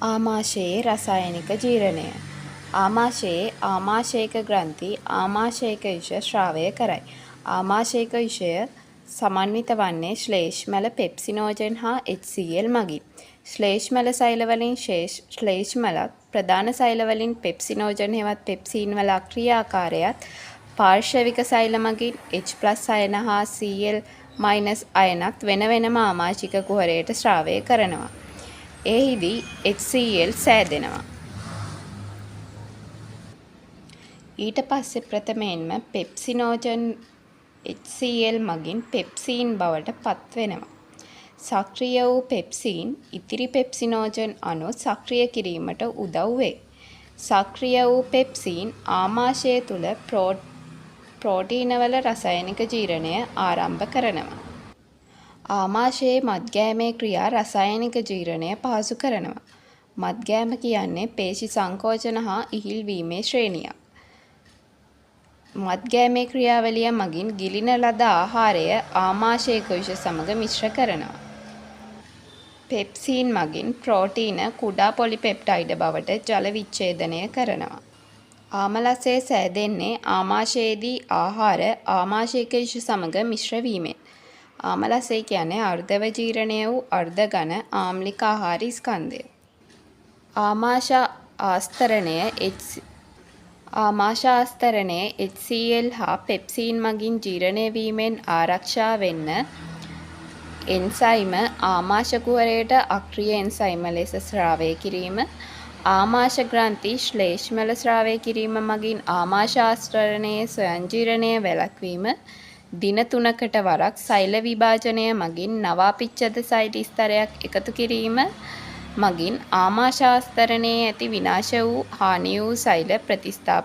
ආමාශයේ රසායනික ජීර්ණය. ආමාශයේ ආමාශයක ග්‍රන්ථි ආමාශයක විෂ ස්‍රාවය කරයි. ආමාශයක විෂය සමන්විත වන්නේ ශ්ලේෂ්මල පෙප්සිනෝජන් හා HCl මගින්. ශ්ලේෂ්මල සෛලවලින් ශ්ලේෂ්මලත් ප්‍රධාන සෛලවලින් පෙප්සිනෝජන් හෙවත් පෙප්සීන් වල ක්‍රියාකාරයත් පාර්ශ්වික සෛල මගින් H+ අයන හා Cl- අයනත් වෙන වෙනම ආමාශික කුහරයට ස්‍රාවය කරනවා. එහිදී HCl සෑදෙනවා. ඊට පස්සේ ප්‍රථමයෙන්ම පෙප්සිනෝජන් HCl මගින් පෙප්සීන් බවට පත්වෙනවා. සක්‍රිය වූ පෙප්සීන් ඉතිරි පෙප්සිනෝජන් අණු සක්‍රිය කිරීමට උදව් වේ. සක්‍රිය වූ පෙප්සීන් ආමාශය තුළ ප්‍රෝටීනවල රසායනික ජීර්ණය ආරම්භ කරනවා. ආමාශයේ මත්ගෑමේ ක්‍රියා රසායනික ජීර්ණය පහසු කරනවා. මත්ගෑම කියන්නේ පේශි සංකෝචන හා ඉහිල්වීමේ ශ්‍රේණියක්. මත්ගෑමේ ක්‍රියාවලිය මගින් ගිලින ලද ආහාරය ආමාශයක විෂ සමග මිශ්‍ර කරනවා. පෙප්සීන් මගින් ප්‍රෝටීන කුඩා පොලිපෙප්ටයිඩ බවට ජල විච්ඡේදනය කරනවා. ආමලසය සෑදෙන්නේ ආමාශයේදී ආහාර ආමාශයක විෂ සමග මිශ්‍ර වීමෙන්. ආමලසය කියන්නේ අර්ධව ජීර්ණය වූ අර්ධ ඝන ආම්ලික ආහාර ස්කන්ධය. ආමාශ ආස්තරණය HCl හා පෙප්සීන් මගින් ජීර්ණය වීමෙන් ආරක්ෂා වෙන්න එන්සයිම ආමාශ කුහරයට අක්‍රීය එන්සයිම ලෙස ස්‍රාවය කිරීම, ආමාශ ග්‍රන්ථි ශ්ලේෂ්මල ස්‍රාවය කිරීම මගින් ආමාශ ආස්තරණයේ ස්වයං ජීර්ණය වැළැක්වීම, දින 3කට වරක් සෛල විභාජනය මගින් නවාපිච්ඡද සෛල ස්තරයක් එකතු කිරීම මගින් ආමාශාස්තරණයේ ඇති විනාශ වූ හානි වූ සෛල ප්‍රතිස්ථාපනය